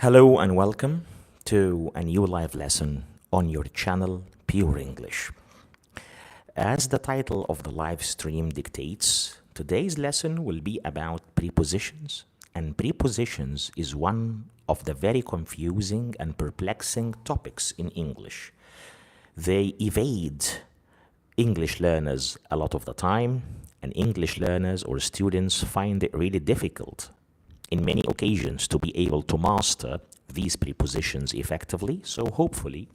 Hello and welcome to a new live lesson on your channel, Pure English. As the title of the live stream dictates, today's lesson will be about prepositions, and prepositions is one of the very confusing and perplexing topics in English. They evade English learners a lot of the time, and English learners or students find it really difficult in many occasions to be able to master these prepositions effectively. So hopefully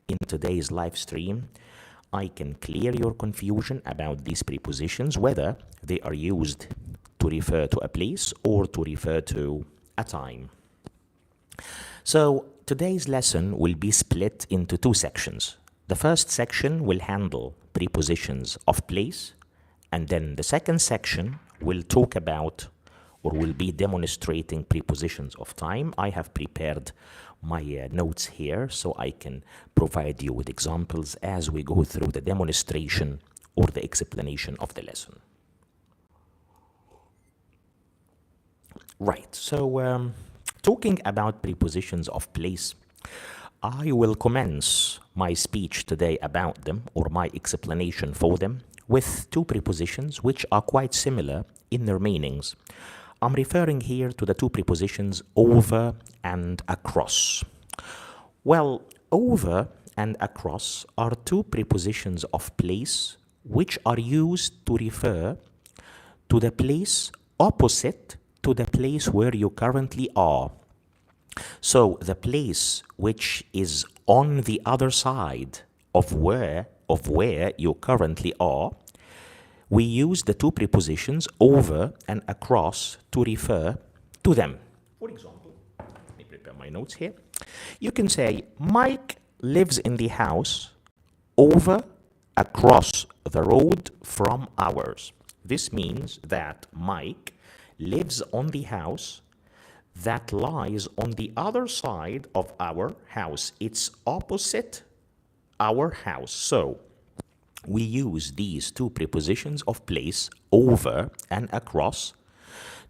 in today's live stream, I can clear your confusion about these prepositions, whether they are used to refer to a place or to refer to a time. So today's lesson will be split into two sections. The first section will handle prepositions of place, and then the second section will talk about or will be demonstrating prepositions of time. I have prepared my notes here so I can provide you with examples as we go through the demonstration or the explanation of the lesson. Right, so talking about prepositions of place, I will commence my speech today about them or my explanation for them with two prepositions which are quite similar in their meanings. I'm referring here to the two prepositions over and across. Well, over and across are two prepositions of place which are used to refer to the place opposite to the place where you currently are. So the place which is on the other side of where you currently are, we use the two prepositions over and across to refer to them. For example, let me prepare my notes here. You can say, Mike lives in the house over across the road from ours. This means that Mike lives on the house that lies on the other side of our house. It's opposite our house. So we use these two prepositions of place, over and across,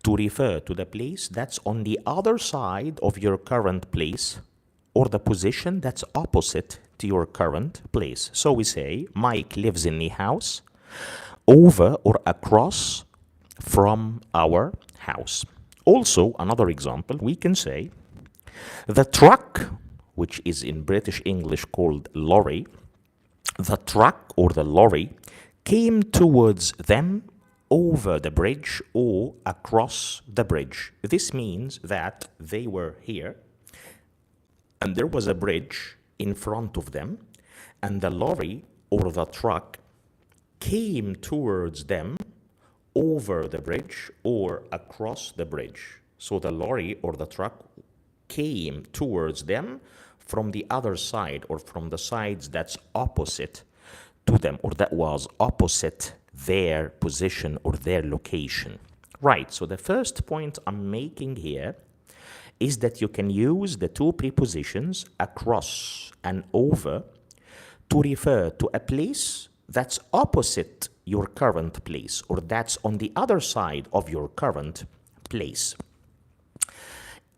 to refer to the place that's on the other side of your current place or the position that's opposite to your current place. So we say, Mike lives in the house over or across from our house. Also, another example, we can say, the truck, which is in British English called lorry, the truck or the lorry came towards them over the bridge or across the bridge. This means that they were here and there was a bridge in front of them, and the lorry or the truck came towards them over the bridge or across the bridge. So the lorry or the truck came towards them from the other side or from the sides that's opposite to them or that was opposite their position or their location. Right, so the first point I'm making here is that you can use the two prepositions across and over to refer to a place that's opposite your current place or that's on the other side of your current place.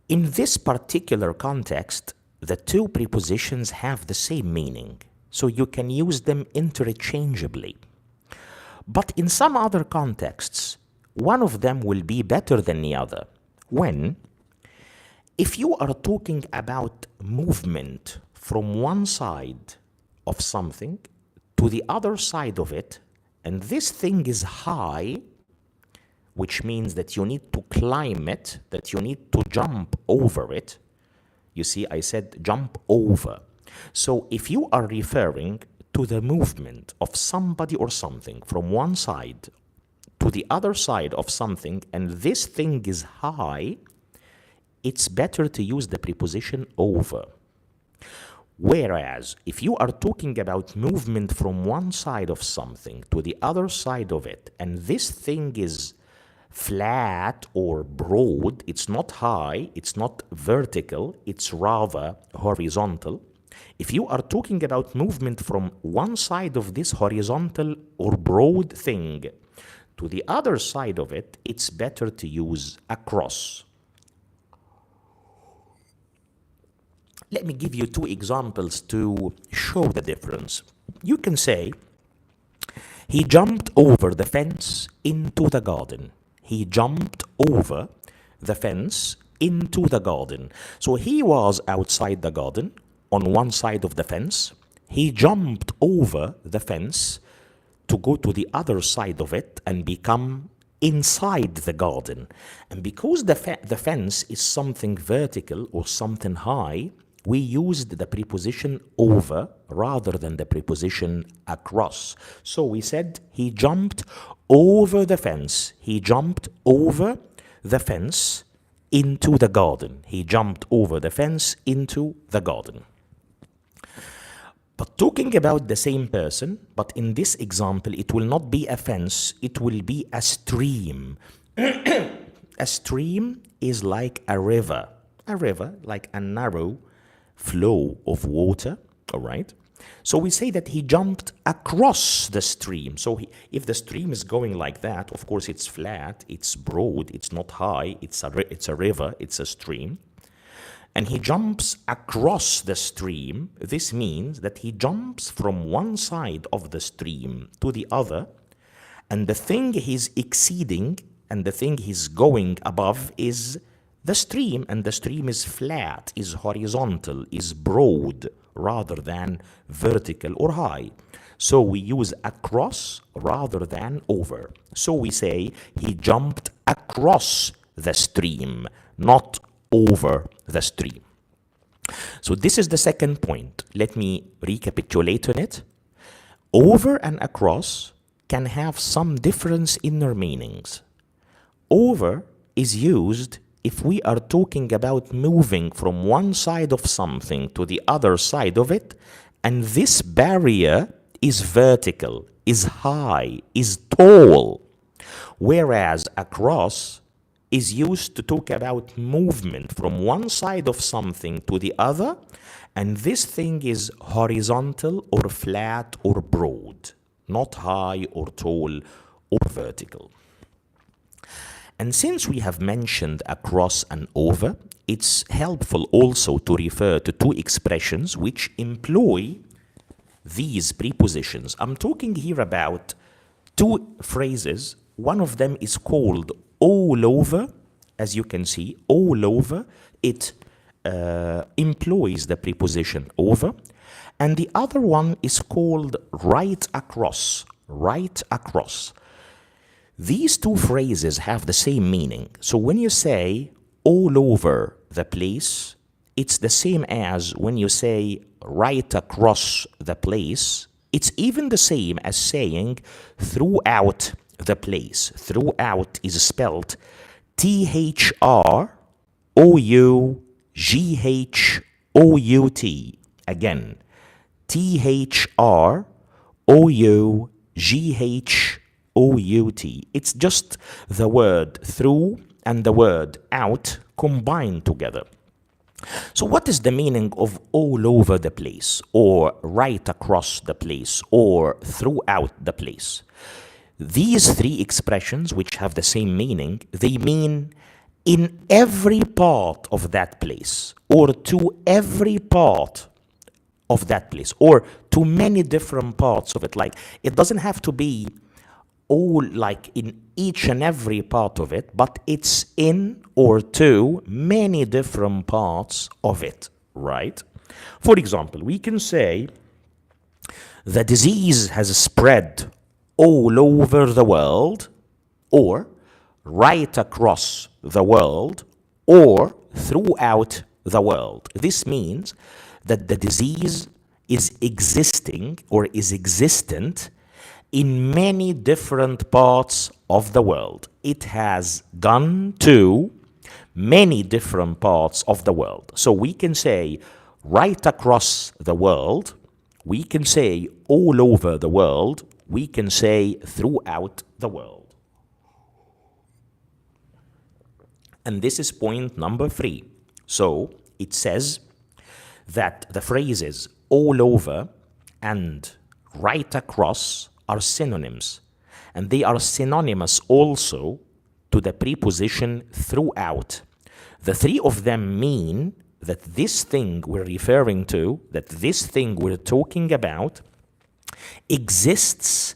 In this particular context, the two prepositions have the same meaning, so you can use them interchangeably. But in some other contexts, one of them will be better than the other. If you are talking about movement from one side of something to the other side of it, and this thing is high, which means that you need to climb it, that you need to jump over it. You see, I said jump over. So if you are referring to the movement of somebody or something from one side to the other side of something, and this thing is high, it's better to use the preposition over. Whereas, if you are talking about movement from one side of something to the other side of it, and this thing is flat or broad, it's not high, it's not vertical, it's rather horizontal. If you are talking about movement from one side of this horizontal or broad thing to the other side of it, it's better to use across. Let me give you two examples to show the difference. You can say, he jumped over the fence into the garden. He jumped over the fence into the garden. So he was outside the garden on one side of the fence. He jumped over the fence to go to the other side of it and become inside the garden. And because the fence is something vertical or something high, we used the preposition over rather than the preposition across. So we said he jumped over the fence. He jumped over the fence into the garden. He jumped over the fence into the garden. But talking about the same person, but in this example, it will not be a fence, it will be a stream. A stream is like a river, like a narrow flow of water, all right? So we say that he jumped across the stream. So if the stream is going like that, of course it's flat, it's broad, it's not high, it's a river, it's a stream. And he jumps across the stream. This means that he jumps from one side of the stream to the other, and the thing he's exceeding and the thing he's going above is the stream, and the stream is flat, is horizontal, is broad, rather than vertical or high. So we use across rather than over. So we say he jumped across the stream, not over the stream. So this is the second point. Let me recapitulate on it. Over and across can have some difference in their meanings. Over is used if we are talking about moving from one side of something to the other side of it, and this barrier is vertical, is high, is tall. Whereas across is used to talk about movement from one side of something to the other, and this thing is horizontal or flat or broad, not high or tall or vertical. And since we have mentioned across and over, it's helpful also to refer to two expressions which employ these prepositions. I'm talking here about two phrases. One of them is called all over. As you can see, all over, it employs the preposition over. And the other one is called right across, right across. These two phrases have the same meaning. So when you say all over the place, it's the same as when you say right across the place. It's even the same as saying throughout the place. Throughout is spelled THROUGHOUT. Again, THROUGHOUT. It's just the word through and the word out combined together. So what is the meaning of all over the place, or right across the place, or throughout the place? These three expressions, which have the same meaning, they mean in every part of that place, or to every part of that place, or to many different parts of it. Like, it doesn't have to be all like in each and every part of it, but it's in or to many different parts of it, right? For example, we can say the disease has spread all over the world, or right across the world, or throughout the world. This means that the disease is existing or is existent in many different parts of the world. It has gone to many different parts of the world. So we can say right across the world, we can say all over the world, we can say throughout the world. And this is point number 3. So it says that the phrases all over and right across are synonyms, and they are synonymous also to the preposition throughout. The three of them mean that this thing we're referring to, that this thing we're talking about, exists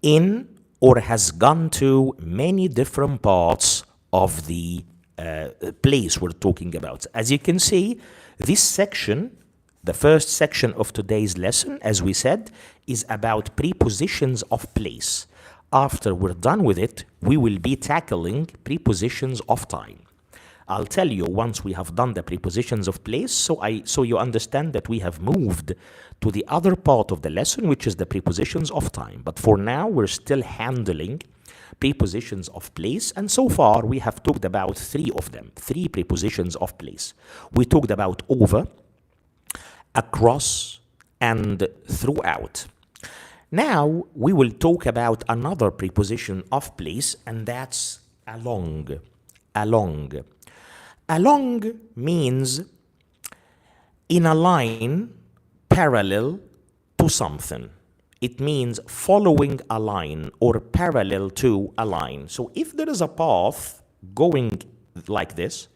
in or has gone to many different parts of the place we're talking about. As you can see, this section, the first section of today's lesson, as we said, is about prepositions of place. After we're done with it, we will be tackling prepositions of time. I'll tell you once we have done the prepositions of place, so you understand that we have moved to the other part of the lesson, which is the prepositions of time. But for now, we're still handling prepositions of place, and so far we have talked about three of them, three prepositions of place. We talked about over, across, and throughout. Now we will talk about another preposition of place, and that's along. Along. Along means in a line parallel to something. It means following a line or parallel to a line. So if there is a path going like this,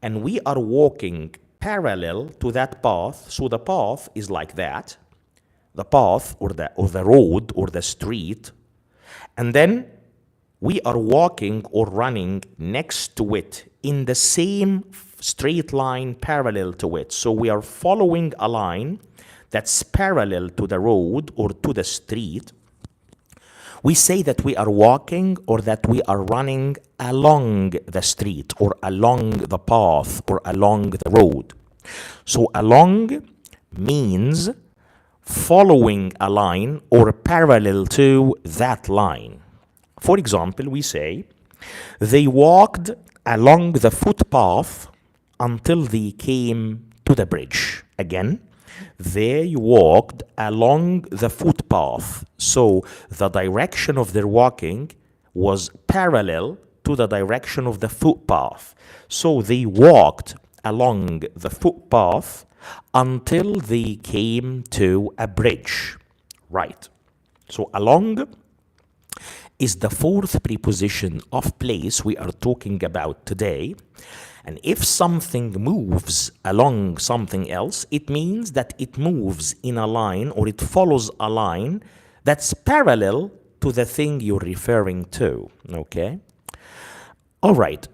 and we are walking parallel to that path, so the path is like that, the path or the road or the street, and then we are walking or running next to it in the same straight line parallel to it. So we are following a line that's parallel to the road or to the street. We say that we are walking or that we are running along the street or along the path or along the road. So along means following a line or parallel to that line. For example, we say, they walked along the footpath until they came to the bridge. Again, they walked along the footpath. So the direction of their walking was parallel to the direction of the footpath. So they walked along the footpath until they came to a bridge. Right. So along is the fourth preposition of place we are talking about today. And if something moves along something else, it means that it moves in a line or it follows a line that's parallel to the thing you're referring to, okay? All right,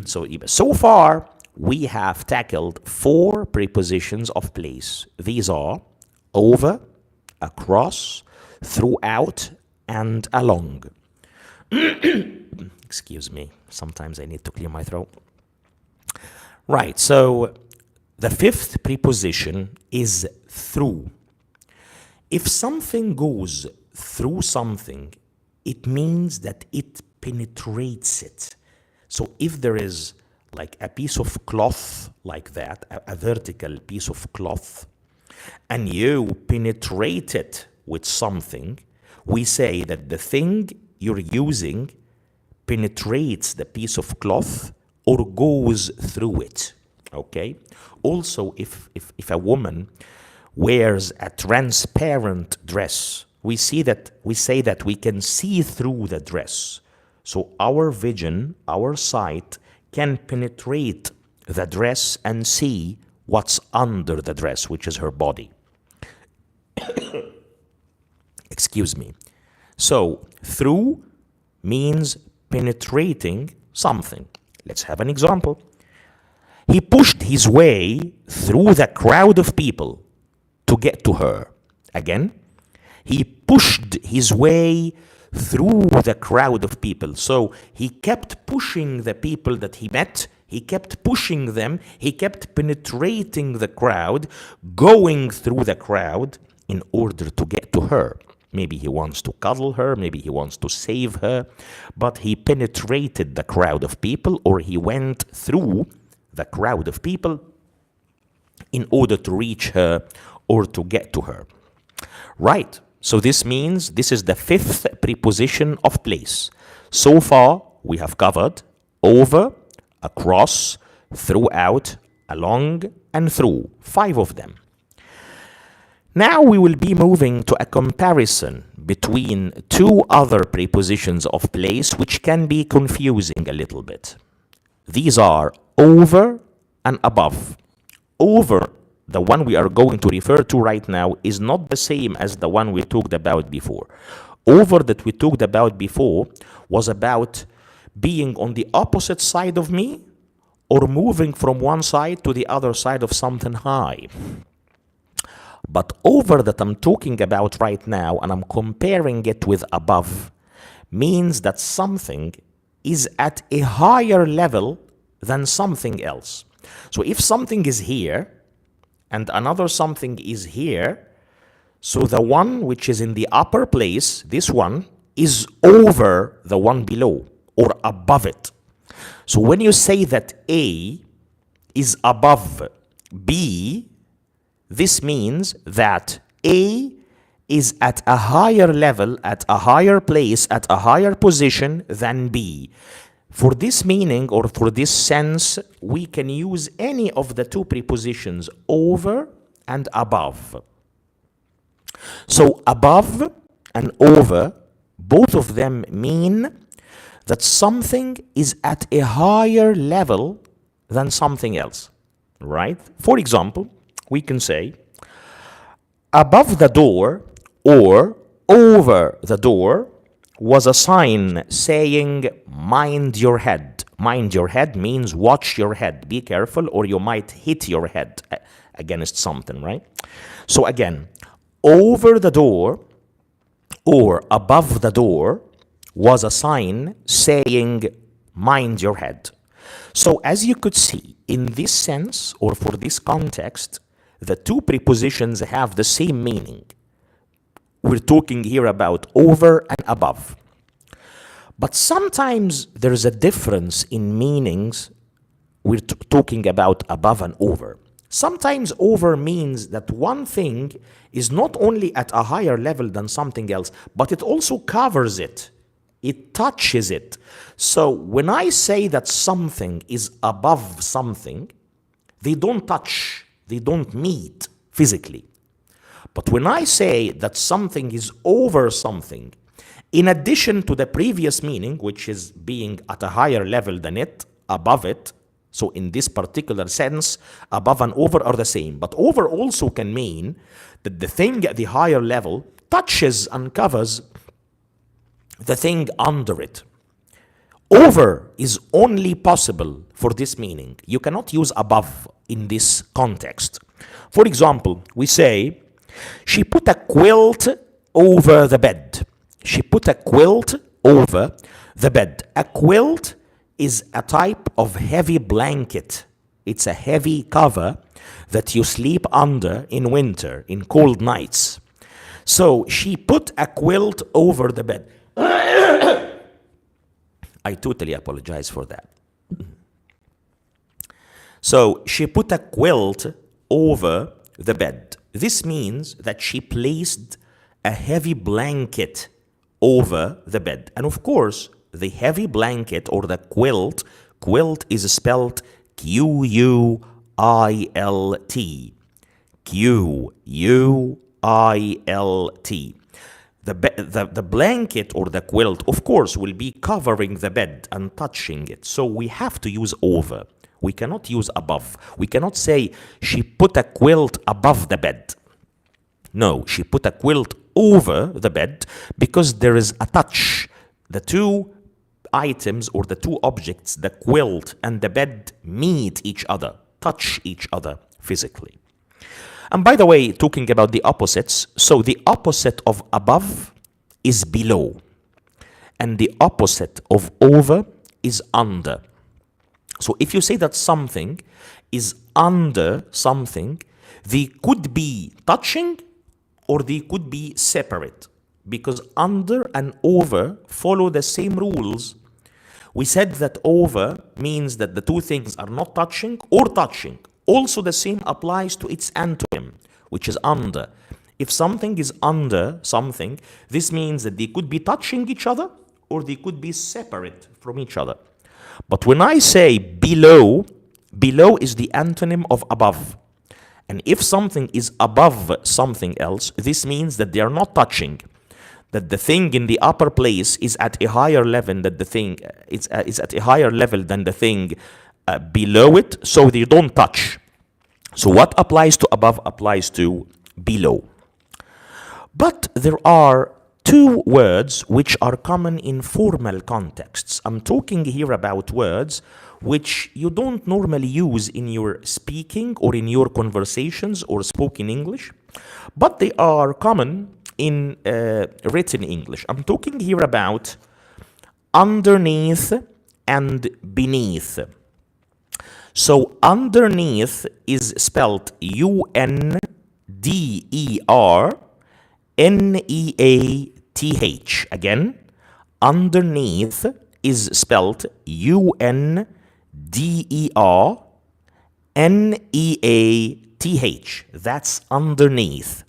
so far we have tackled four prepositions of place. These are over, across, throughout, and along. Excuse me, sometimes I need to clear my throat. Right, so the fifth preposition is through. If something goes through something, it means that it penetrates it. So if there is like a piece of cloth like that, a vertical piece of cloth, and you penetrate it with something, we say that the thing you're using penetrates the piece of cloth or goes through it, okay? Also, if a woman wears a transparent dress, we say that we can see through the dress. So our vision, our sight, can penetrate the dress and see what's under the dress, which is her body. Excuse me. So through means penetrating something. Let's have an example. He pushed his way through the crowd of people to get to her. Again, he pushed his way through the crowd of people. So he kept pushing the people that he met. He kept pushing them. He kept penetrating the crowd, going through the crowd in order to get to her. Maybe he wants to cuddle her, maybe he wants to save her, but he penetrated the crowd of people, or he went through the crowd of people in order to reach her or to get to her. Right, so this means this is the fifth preposition of place. So far, we have covered over, across, throughout, along, and through. 5 of them. Now we will be moving to a comparison between 2 other prepositions of place which can be confusing a little bit. These are over and above. over, the one we are going to refer to right now, is not the same as the one we talked about before. Over that we talked about before was about being on the opposite side of me or moving from one side to the other side of something high. But over that I'm talking about right now, and I'm comparing it with above, means that something is at a higher level than something else. So if something is here and another something is here, so the one which is in the upper place, this one, is over the one below or above it. So when you say that A is above B, this means that A is at a higher level, at a higher place, at a higher position than B. For this meaning or for this sense, we can use any of the two prepositions, over and above. So above and over, both of them mean that something is at a higher level than something else, right? For example, we can say above the door or over the door was a sign saying mind your head. Mind your head means watch your head, be careful, or you might hit your head against something, right? So again, over the door or above the door was a sign saying mind your head. So as you could see, in this sense or for this context, the two prepositions have the same meaning. We're talking here about over and above. But sometimes there's a difference in meanings. We're talking about above and over. Sometimes over means that one thing is not only at a higher level than something else, but it also covers it. It touches it. So when I say that something is above something, they don't touch, they don't meet physically. But when I say that something is over something, in addition to the previous meaning, which is being at a higher level than it, above it, so in this particular sense, above and over are the same. But over also can mean that the thing at the higher level touches and covers the thing under it. Over is only possible for this meaning. You cannot use above in this context. For example, we say, she put a quilt over the bed. She put a quilt over the bed. A quilt is a type of heavy blanket. It's a heavy cover that you sleep under in winter, in cold nights. So she put a quilt over the bed. I totally apologize for that. So she put a quilt over the bed. This means that she placed a heavy blanket over the bed. And of course, the heavy blanket or the quilt is spelled Q-U-I-L-T. Q-U-I-L-T. The blanket or the quilt, of course, will be covering the bed and touching it. So we have to use over. We cannot use above. We cannot say she put a quilt above the bed. No, she put a quilt over the bed because there is a touch. The two items or the two objects, the quilt and the bed, meet each other, touch each other physically. And by the way, talking about the opposites, so the opposite of above is below, and the opposite of over is under. So if you say that something is under something, they could be touching or they could be separate, because under and over follow the same rules. We said that over means that the two things are not touching or touching. Also, the same applies to its antonym, which is under. If something is under something, this means that they could be touching each other or they could be separate from each other. But when I say below, below is the antonym of above. And if something is above something else, this means that they are not touching. That the thing in the upper place is at a higher level than the thing is at a higher level than the thing below it, so they don't touch. So what applies to above applies to below. But there are two words which are common in formal contexts. I'm talking here about words which you don't normally use in your speaking or in your conversations or spoken English, but they are common in written English. I'm talking here about underneath and beneath. So underneath is spelled UNDERNEATH. Again, underneath is spelled UNDERNEATH. That's underneath.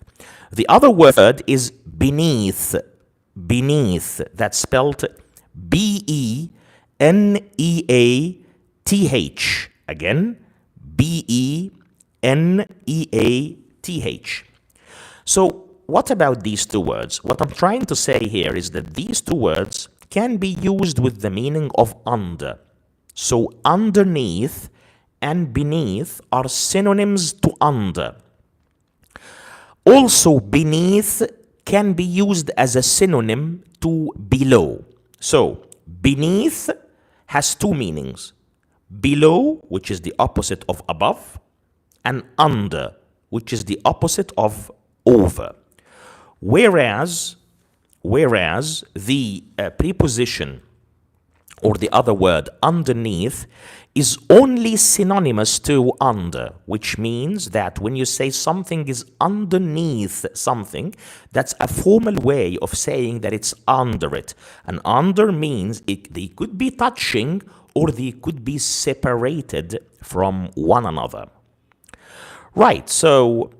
The other word is beneath. Beneath. That's spelled BENEATH. Again, BENEATH. So what about these two words? What I'm trying to say here is that these two words can be used with the meaning of under. So underneath and beneath are synonyms to under. Also, beneath can be used as a synonym to below. So beneath has two meanings. Below, which is the opposite of above, and under, which is the opposite of over. Whereas the preposition or the other word underneath is only synonymous to under, which means that when you say something is underneath something, that's a formal way of saying that it's under it. And under means they could be touching or they could be separated from one another. Right, so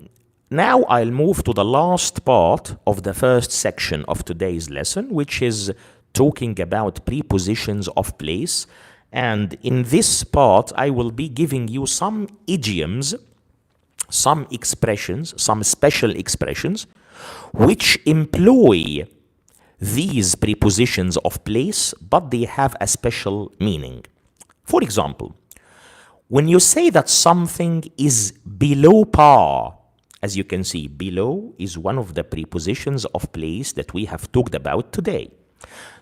now I'll move to the last part of the first section of today's lesson, which is talking about prepositions of place. And in this part, I will be giving you some idioms, some expressions, some special expressions, which employ these prepositions of place, but they have a special meaning. For example, when you say that something is below par, as you can see, below is one of the prepositions of place that we have talked about today.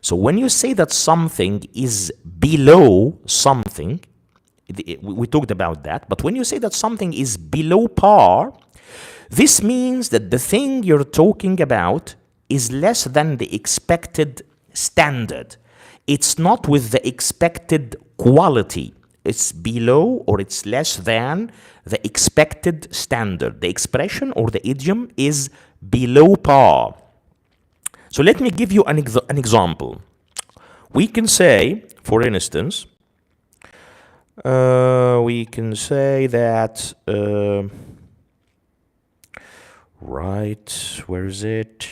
So when you say that something is below something, we talked about that, but when you say that something is below par, this means that the thing you're talking about is less than the expected standard. It's not with the expected quality. It's below or it's less than the expected standard. The expression or the idiom is below par. So let me give you an example. We can say, for instance, we can say that, right, where is it?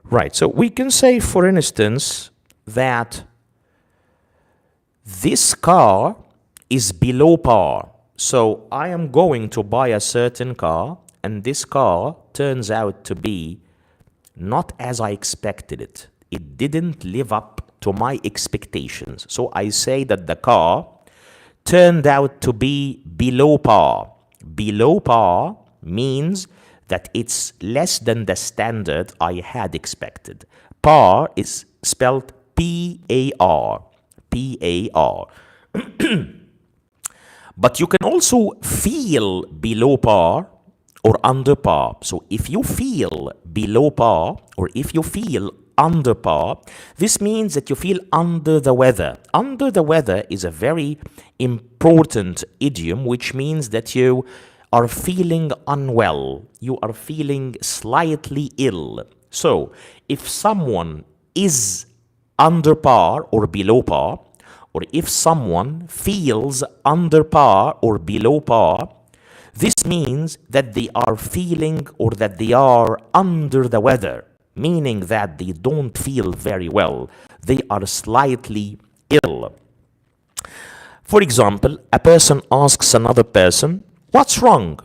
Right, so we can say, for instance, that this car is below par. So I am going to buy a certain car, and this car turns out to be not as I expected it. It didn't live up to my expectations. So I say that the car turned out to be below par. Below par means that it's less than the standard I had expected. Par is spelled P-A-R. P-A-R. But you can also feel below par or under par. So if you feel below par or if you feel under par, this means that you feel under the weather. Under the weather is a very important idiom, which means that you are feeling unwell. You are feeling slightly ill. So if someone is under par or below par, or if someone feels under par or below par, this means that they are feeling or that they are under the weather, meaning that they don't feel very well. They are slightly ill. For example, a person asks another person, "What's wrong?"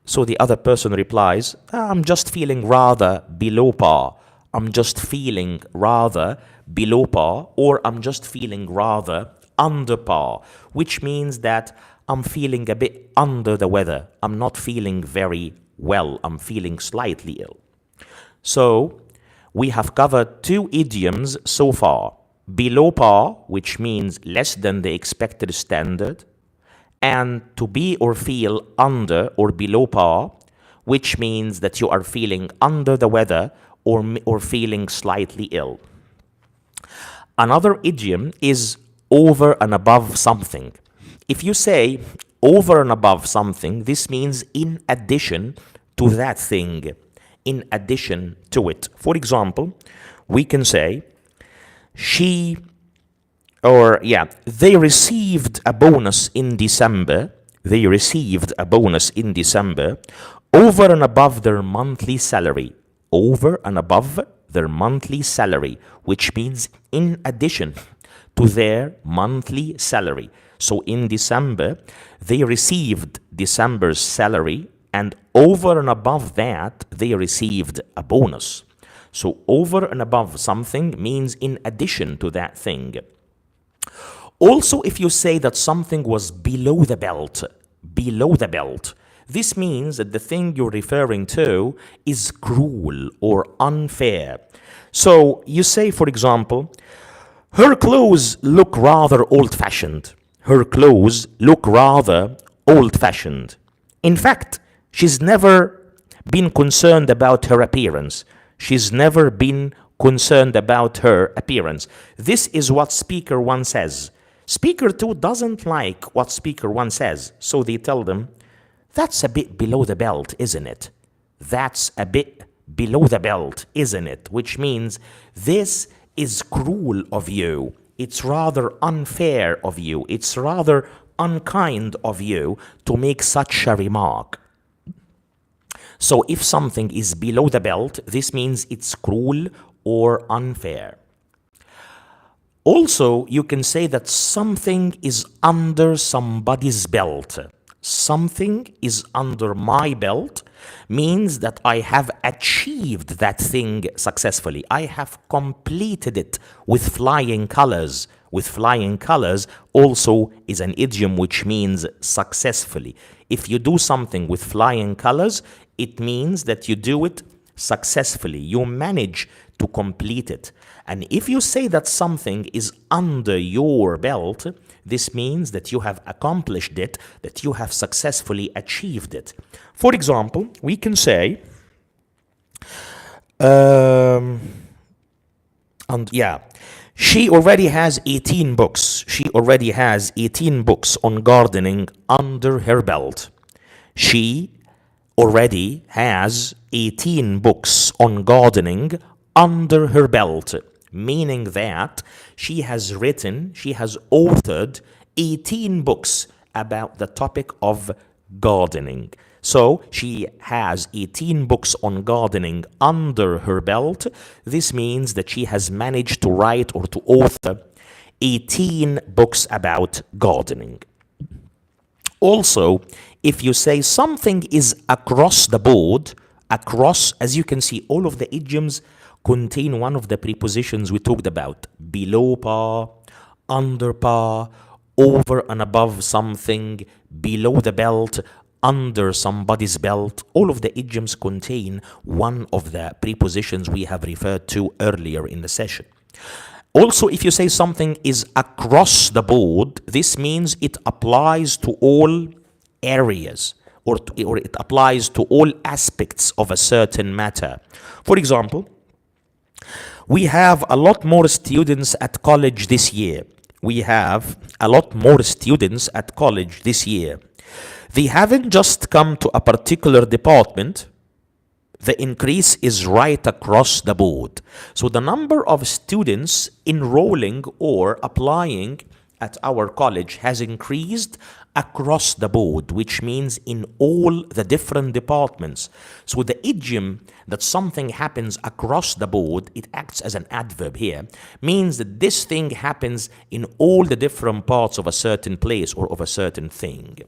So the other person replies, "I'm just feeling rather below par. I'm just feeling rather below par, or I'm just feeling rather under par, which means that I'm feeling a bit under the weather. I'm not feeling very well. I'm feeling slightly ill. So we have covered two idioms so far. Below par, which means less than the expected standard, and to be or feel under or below par, which means that you are feeling under the weather or feeling slightly ill. Another idiom is over and above something. If you say over and above something, this means in addition to that thing, in addition to it. For example, we can say, they received a bonus in December. They received a bonus in December over and above their monthly salary. Over and above their monthly salary, which means in addition to their monthly salary. So in December, they received December's salary, and over and above that, they received a bonus. So over and above something means in addition to that thing. Also, if you say that something was below the belt, this means that the thing you're referring to is cruel or unfair. So you say, for example, her clothes look rather old-fashioned. Her clothes look rather old-fashioned. In fact, she's never been concerned about her appearance. She's never been concerned about her appearance. This is what speaker one says. Speaker two doesn't like what speaker one says, so they tell them, that's a bit below the belt, isn't it? That's a bit below the belt, isn't it? Which means this is cruel of you. It's rather unfair of you. It's rather unkind of you to make such a remark. So if something is below the belt, this means it's cruel or unfair. Also, you can say that something is under somebody's belt. Something is under my belt means that I have achieved that thing successfully. I have completed it with flying colors. With flying colors also is an idiom which means successfully. If you do something with flying colors, it means that you do it successfully. You manage to complete it. And if you say that something is under your belt, this means that you have accomplished it, that you have successfully achieved it. For example, we can say, she already has 18 books. She already has 18 books on gardening under her belt. She already has 18 books on gardening under her belt, meaning that she has authored 18 books about the topic of gardening. So she has 18 books on gardening under her belt. This means that she has managed to write or to author 18 books about gardening. Also, if you say something is across the board, across, as you can see, all of the idioms contain one of the prepositions we talked about. Below par, under par, over and above something, below the belt, under somebody's belt. All of the idioms contain one of the prepositions we have referred to earlier in the session. Also, if you say something is across the board, this means it applies to all areas or it applies to all aspects of a certain matter. For example, we have a lot more students at college this year. We have a lot more students at college this year. They haven't just come to a particular department. The increase is right across the board. So the number of students enrolling or applying at our college has increased across the board, which means in all the different departments. So the idiom that something happens across the board, it acts as an adverb here, means that this thing happens in all the different parts of a certain place or of a certain thing.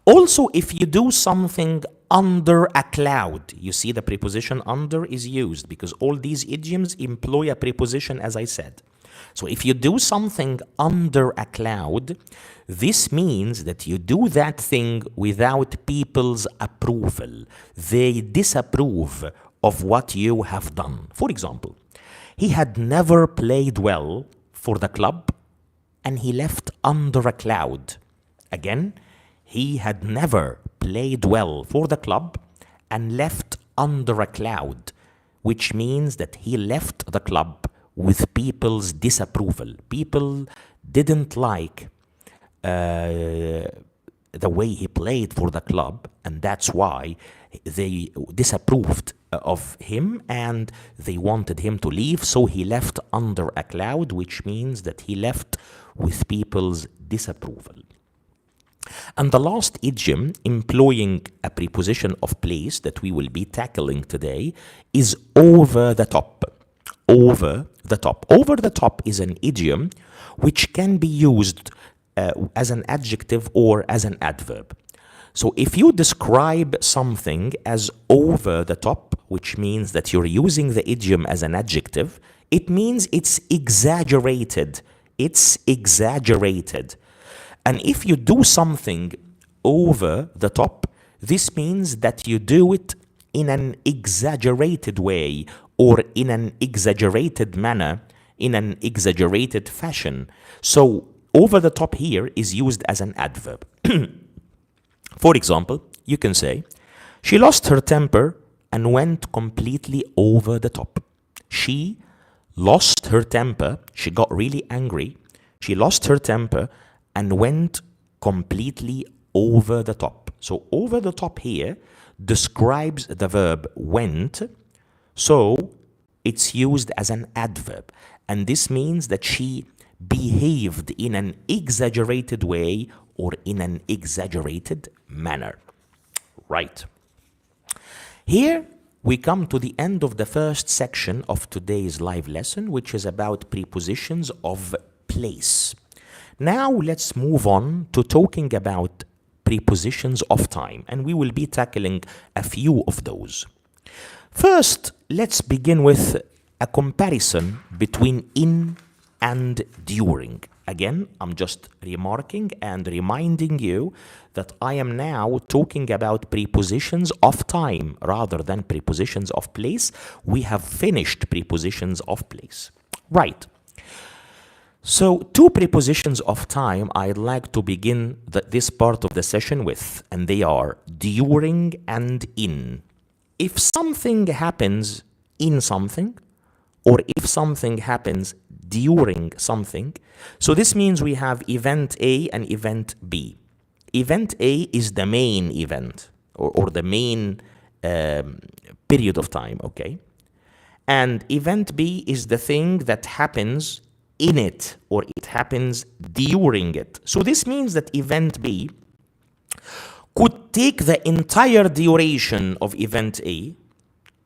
Also, if you do something under a cloud, you see the preposition under is used because all these idioms employ a preposition, as I said. So if you do something under a cloud, this means that you do that thing without people's approval. They disapprove of what you have done. For example, he had never played well for the club and he left under a cloud. Again, he had never played well for the club and left under a cloud, which means that he left the club with people's disapproval. People didn't like the way he played for the club, and that's why they disapproved of him and they wanted him to leave, so he left under a cloud, which means that he left with people's disapproval. And the last idiom employing a preposition of place that we will be tackling today is over the top. Over the top. Over the top is an idiom which can be used as an adjective or as an adverb. So if you describe something as over the top, which means that you're using the idiom as an adjective, it means it's exaggerated. It's exaggerated. And if you do something over the top, this means that you do it in an exaggerated way or in an exaggerated manner, in an exaggerated fashion. So over the top here is used as an adverb. For example, you can say, she lost her temper and went completely over the top. She lost her temper. She got really angry. She lost her temper and went completely over the top. So over the top here describes the verb went, so it's used as an adverb. And this means that she behaved in an exaggerated way or in an exaggerated manner. Right. Here we come to the end of the first section of today's live lesson, which is about prepositions of place. Now let's move on to talking about prepositions of time, and we will be tackling a few of those. First, let's begin with a comparison between in and during. Again, I'm just remarking and reminding you that I am now talking about prepositions of time rather than prepositions of place. We have finished prepositions of place. Right. So, two prepositions of time I'd like to begin this part of the session with, and they are during and in. If something happens in something, or if something happens during something, so this means we have event A and event B. Event A is the main event, or the main period of time, okay? And event B is the thing that happens in it, or it happens during it. So this means that event B could take the entire duration of event A.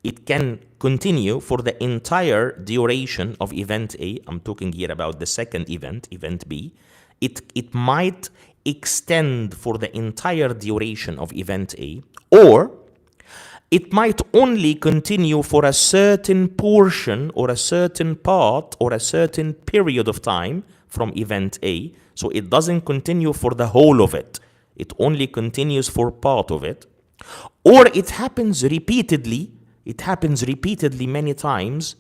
It can continue for the entire duration of event A. I'm talking here about the second event, event B. It might extend for the entire duration of event A, or it might only continue for a certain portion or a certain part or a certain period of time from event A. So it doesn't continue for the whole of it. It only continues for part of it. Or it happens repeatedly. It happens repeatedly many times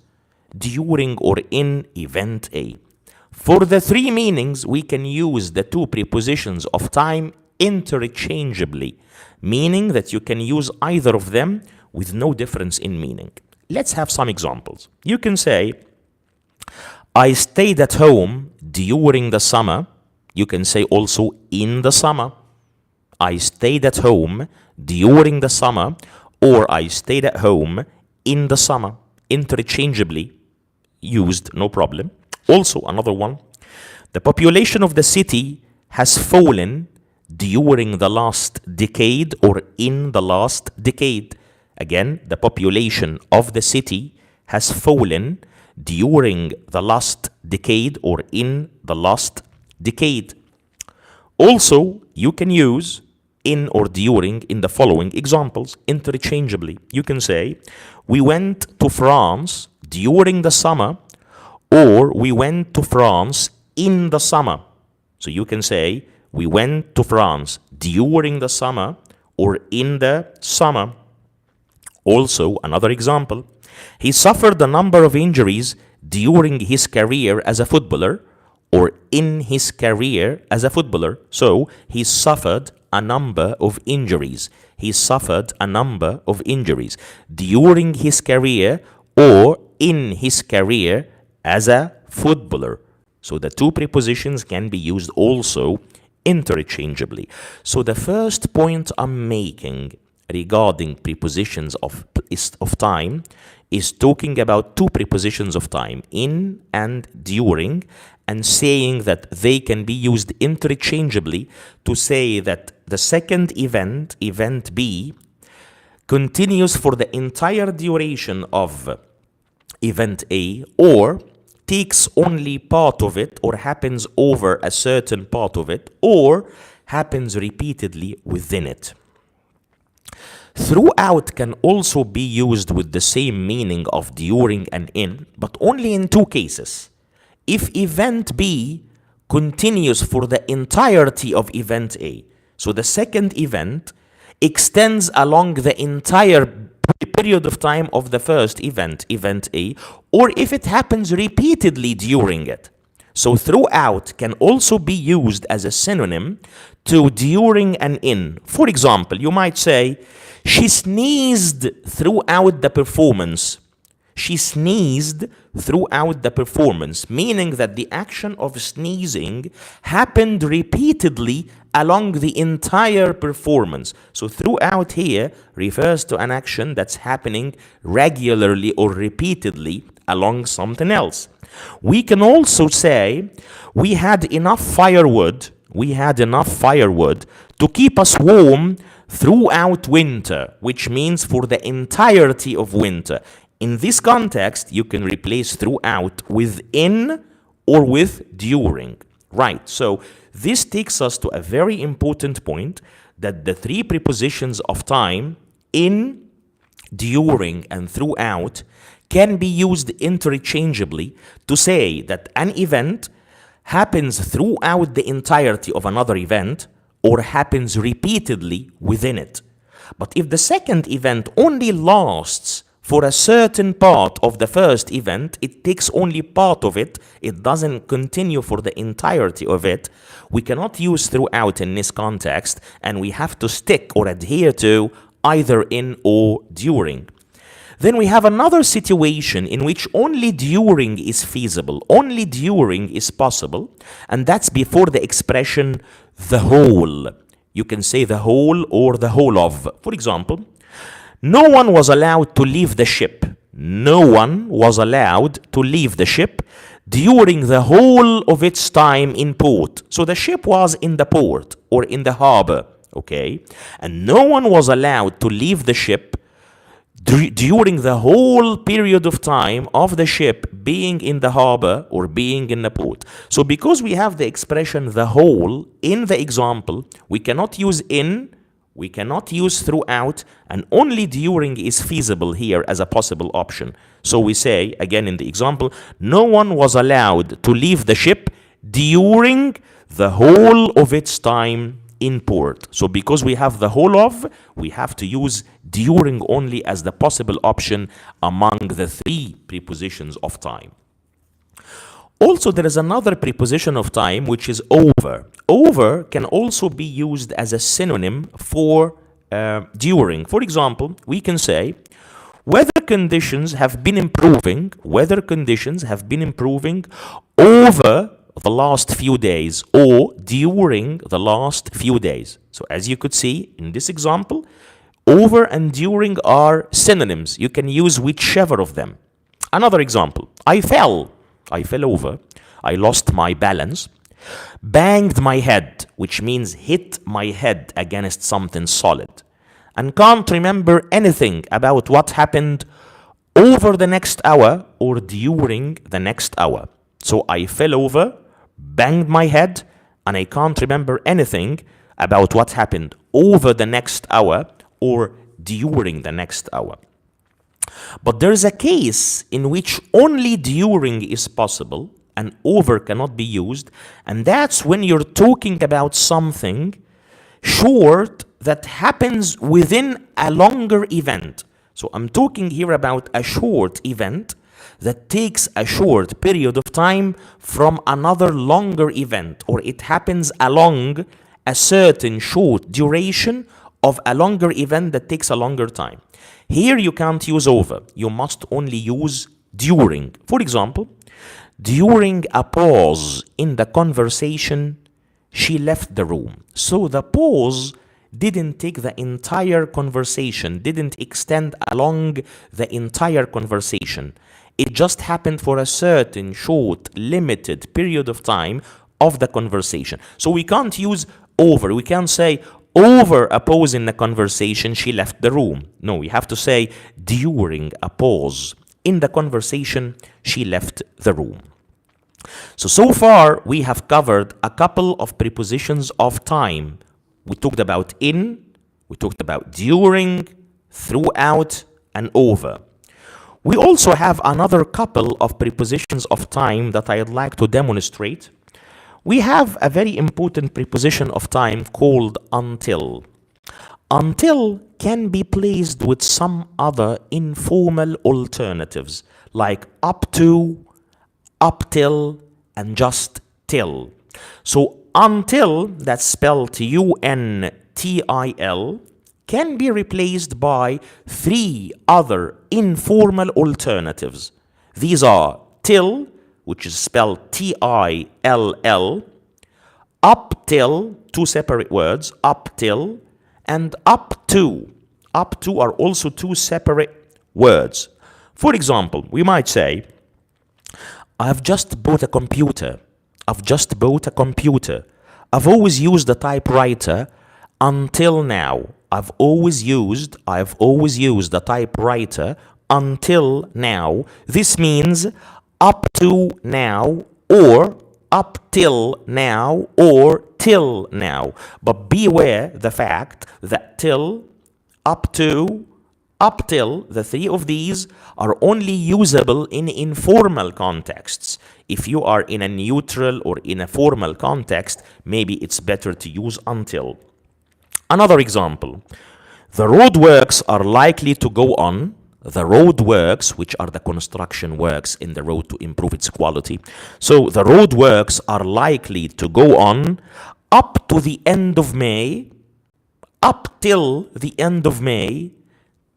during or in event A. For the three meanings, we can use the two prepositions of time interchangeably, meaning that you can use either of them with no difference in meaning. Let's have some examples. You can say, I stayed at home during the summer. You can say also in the summer. I stayed at home during the summer, or I stayed at home in the summer. Interchangeably used, no problem. Also, another one, the population of the city has fallen during the last decade or in the last decade. Again, the population of the city has fallen during the last decade or in the last decade. Also, you can use in or during in the following examples interchangeably. You can say, we went to France during the summer, or we went to France in the summer. So you can say, we went to France during the summer or in the summer. Also, another example, he suffered a number of injuries during his career as a footballer or in his career as a footballer. So he suffered a number of injuries. He suffered a number of injuries during his career or in his career as a footballer. So the two prepositions can be used also interchangeably. So the first point I'm making regarding prepositions of time is talking about two prepositions of time, in and during, and saying that they can be used interchangeably to say that the second event, event B, continues for the entire duration of event A, or takes only part of it, or happens over a certain part of it, or happens repeatedly within it. Throughout can also be used with the same meaning of during and in, but only in two cases. If event B continues for the entirety of event A, so the second event extends along the entire period of time of the first event, event A, or if it happens repeatedly during it. So throughout can also be used as a synonym to during and in. For example, you might say, she sneezed throughout the performance. She sneezed throughout the performance, meaning that the action of sneezing happened repeatedly along the entire performance. So throughout here refers to an action that's happening regularly or repeatedly along something else. We can also say, we had enough firewood to keep us warm throughout winter, which means for the entirety of winter. In this context, you can replace throughout with in or with during. Right, so this takes us to a very important point, that the three prepositions of time, in, during, and throughout, can be used interchangeably to say that an event happens throughout the entirety of another event or happens repeatedly within it. But if the second event only lasts for a certain part of the first event, it takes only part of it, it doesn't continue for the entirety of it, we cannot use throughout in this context, and we have to stick or adhere to either in or during. Then we have another situation in which only during is feasible, only during is possible, and that's before the expression the whole. You can say the whole or the whole of. For example, no one was allowed to leave the ship. No one was allowed to leave the ship during the whole of its time in port. So the ship was in the port or in the harbor, okay? And no one was allowed to leave the ship during the whole period of time of the ship being in the harbor or being in the port. So because we have the expression the whole in the example, we cannot use in, we cannot use throughout, and only during is feasible here as a possible option. So we say, again in the example, no one was allowed to leave the ship during the whole of its time in port. So because we have the whole of, we have to use during only as the possible option among the three prepositions of time. Also, there is another preposition of time, which is over. Over can also be used as a synonym for during. For example, we can say, weather conditions have been improving. Weather conditions have been improving over the last few days or during the last few days. So as you could see in this example, over and during are synonyms. You can use whichever of them. Another example, I fell over, I lost my balance, banged my head, which means hit my head against something solid, and can't remember anything about what happened over the next hour or during the next hour. So I fell over, banged my head, and I can't remember anything about what happened over the next hour or during the next hour. But there is a case in which only during is possible and over cannot be used, and that's when you're talking about something short that happens within a longer event. So I'm talking here about a short event that takes a short period of time from another longer event, or it happens along a certain short duration of a longer event that takes a longer time. Here you can't use over. You must only use during. For example, during a pause in the conversation, she left the room. So the pause didn't take the entire conversation, didn't extend along the entire conversation. It just happened for a certain short, limited period of time of the conversation. So we can't use over. We can't say over a pause in the conversation, she left the room. No, we have to say during a pause in the conversation, she left the room. So far, we have covered a couple of prepositions of time. We talked about in, we talked about during, throughout, and over. We also have another couple of prepositions of time that I'd like to demonstrate. We have a very important preposition of time called until. Until can be placed with some other informal alternatives like up to, up till, and just till. So until, that's spelled U-N-T-I-L, can be replaced by three other informal alternatives. These are till, which is spelled T-I-L-L, up till, two separate words, up till, and up to. Up to are also two separate words. For example, we might say, I've just bought a computer. I've just bought a computer. I've always used a typewriter until now. I've always used a typewriter until now. This means up to now, or up till now, or till now. But beware the fact that till, up to, up till, the three of these are only usable in informal contexts. If you are in a neutral or in a formal context, maybe it's better to use until. Another example, the roadworks are likely to go on. The roadworks, which are the construction works in the road to improve its quality. So the roadworks are likely to go on up to the end of May, up till the end of May,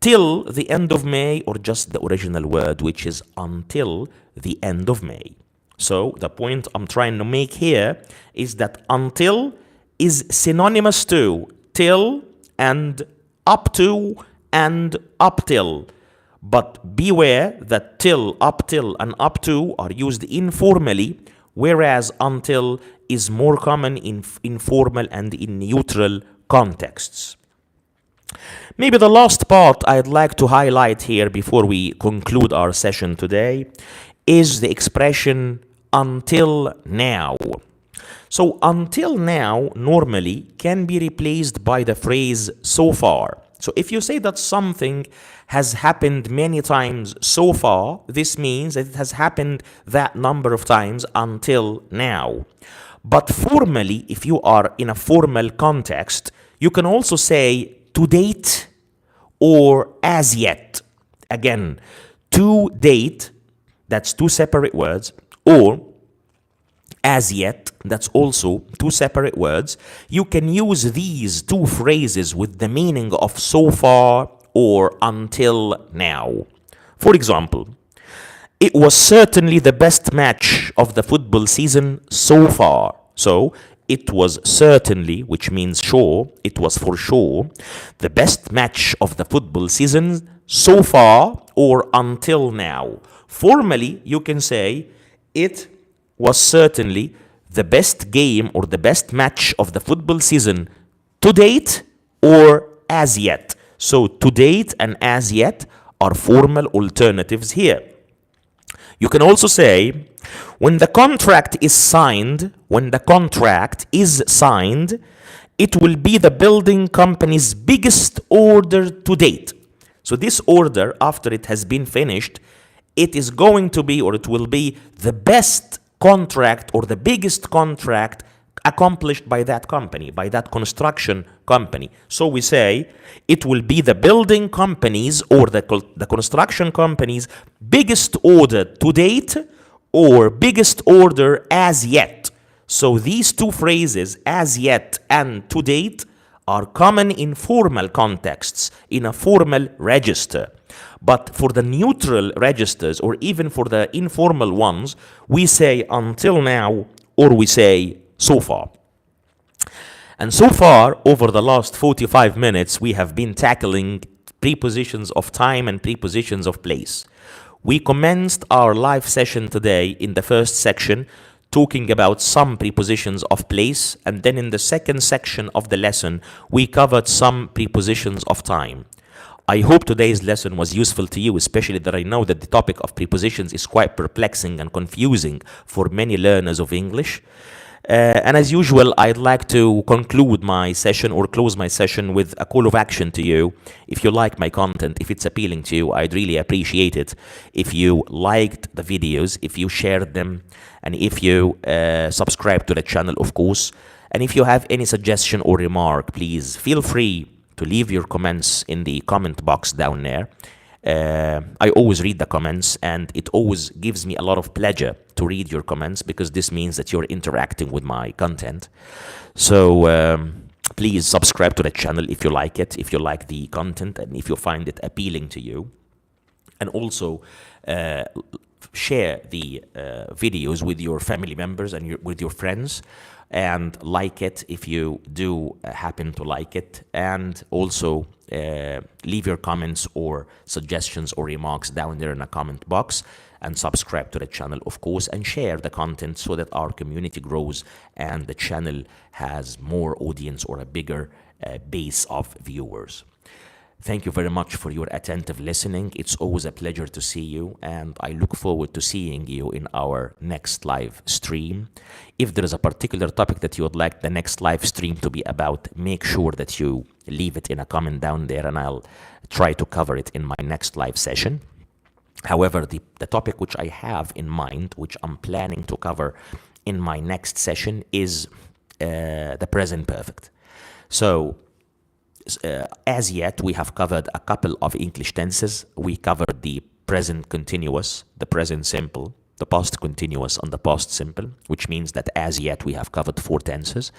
till the end of May, or just the original word, which is until the end of May. So the point I'm trying to make here is that until is synonymous to till and up to and up till. But beware that till, up till, and up to are used informally, whereas until is more common in informal and in neutral contexts. Maybe the last part I'd like to highlight here before we conclude our session today is the expression until now. So until now normally can be replaced by the phrase so far. So if you say that something has happened many times so far, this means that it has happened that number of times until now. But formally, if you are in a formal context, you can also say to date or as yet. Again, to date, that's two separate words, or as yet, that's also two separate words. You can use these two phrases with the meaning of so far or until now. For example, it was certainly the best match of the football season so far. So, it was certainly, which means sure, it was for sure, the best match of the football season so far or until now. Formally, you can say it was certainly the best game or the best match of the football season to date or as yet. So to date and as yet are formal alternatives here. You can also say when the contract is signed, it will be the building company's biggest order to date. So this order, after it has been finished, it is going to be, or it will be, the best contract or the biggest contract accomplished by that company, by that construction company. So we say it will be the building companies or the construction companies' biggest order to date or biggest order as yet. So these two phrases, as yet and to date, are common in formal contexts, in a formal register. But for the neutral registers, or even for the informal ones, we say until now, or we say so far. And so far, over the last 45 minutes, we have been tackling prepositions of time and prepositions of place. We commenced our live session today in the first section, talking about some prepositions of place, and then in the second section of the lesson, we covered some prepositions of time. I hope today's lesson was useful to you, especially that I know that the topic of prepositions is quite perplexing and confusing for many learners of English. And as usual, I'd like to conclude my session or close my session with a call of action to you. If you like my content, if it's appealing to you, I'd really appreciate it if you liked the videos, if you shared them, and if you subscribe to the channel, of course. And if you have any suggestion or remark, please feel free to leave your comments in the comment box down there. I always read the comments, and it always gives me a lot of pleasure to read your comments, because this means that you're interacting with my content. So please subscribe to the channel if you like it, if you like the content, and if you find it appealing to you. And also share the videos with your family members and with your friends, and like it if you do happen to like it. And also leave your comments or suggestions or remarks down there in the comment box, and subscribe to the channel, of course, and share the content so that our community grows and the channel has more audience or a bigger base of viewers. Thank you very much for your attentive listening. It's always a pleasure to see you, and I look forward to seeing you in our next live stream. If there is a particular topic that you would like the next live stream to be about, make sure that you leave it in a comment down there, and I'll try to cover it in my next live session. However, the topic which I have in mind, which I'm planning to cover in my next session, is the present perfect. So, as yet, we have covered a couple of English tenses. We covered the present continuous, the present simple, the past continuous, and the past simple, which means that as yet we have covered 4 tenses.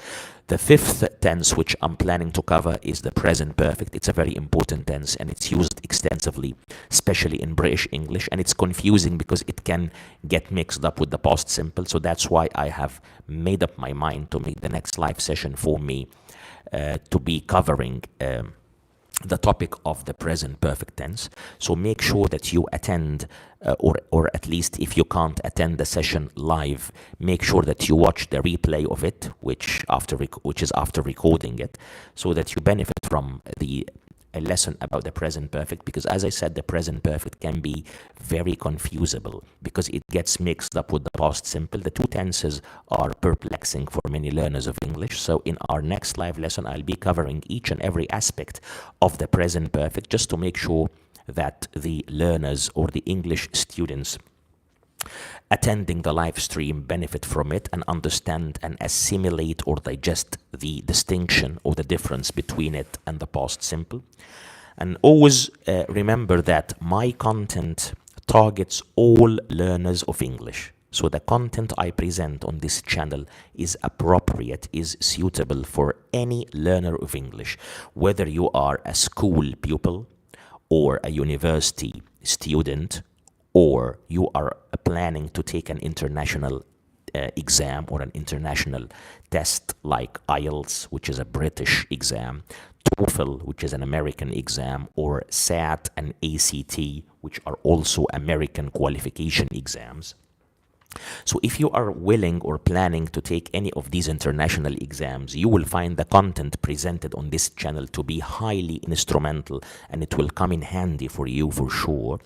The 5th tense which I'm planning to cover is the present perfect. It's a very important tense, and it's used extensively, especially in British English, and it's confusing because it can get mixed up with the past simple. So that's why I have made up my mind to make the next live session for me to be covering the topic of the present perfect tense. So make sure that you attend, or at least if you can't attend the session live, make sure that you watch the replay of it, which is after recording it, so that you benefit from a lesson about the present perfect. Because as I said, the present perfect can be very confusable because it gets mixed up with the past simple. The 2 tenses are perplexing for many learners of English. So in our next live lesson, I'll be covering each and every aspect of the present perfect, just to make sure that the learners or the English students attending the live stream benefit from it and understand and assimilate or digest the distinction or the difference between it and the past simple. And always remember that my content targets all learners of English. So the content I present on this channel is appropriate, is suitable for any learner of English, whether you are a school pupil or a university student, or you are planning to take an international exam or an international test like IELTS, which is a British exam, TOEFL, which is an American exam, or SAT and ACT, which are also American qualification exams. So if you are willing or planning to take any of these international exams, you will find the content presented on this channel to be highly instrumental, and it will come in handy for you for sure.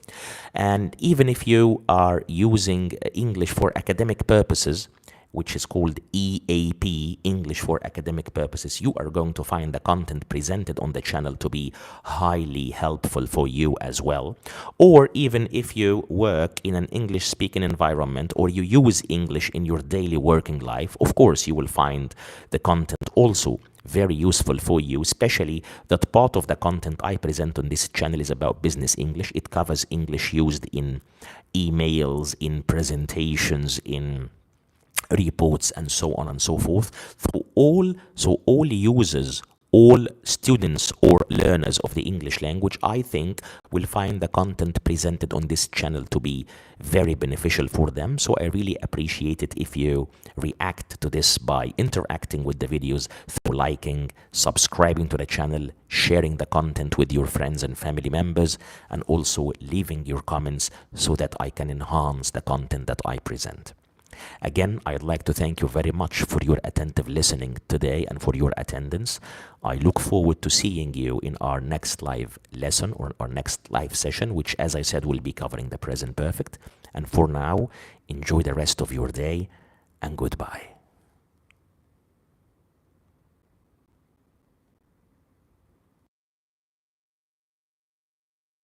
And even if you are using English for academic purposes, which is called EAP, English for Academic Purposes, you are going to find the content presented on the channel to be highly helpful for you as well. Or even if you work in an English speaking environment or you use English in your daily working life, of course you will find the content also very useful for you, especially that part of the content I present on this channel is about business English. It covers English used in emails, in presentations, in reports, and so on and so forth. So all users, all students or learners of the English language, I think, will find the content presented on this channel to be very beneficial for them. So I really appreciate it if you react to this by interacting with the videos through liking, subscribing to the channel, sharing the content with your friends and family members, and also leaving your comments so that I can enhance the content that I present. Again, I'd like to thank you very much for your attentive listening today and for your attendance. I look forward to seeing you in our next live lesson or our next live session, which, as I said, will be covering the present perfect. And for now, enjoy the rest of your day and goodbye.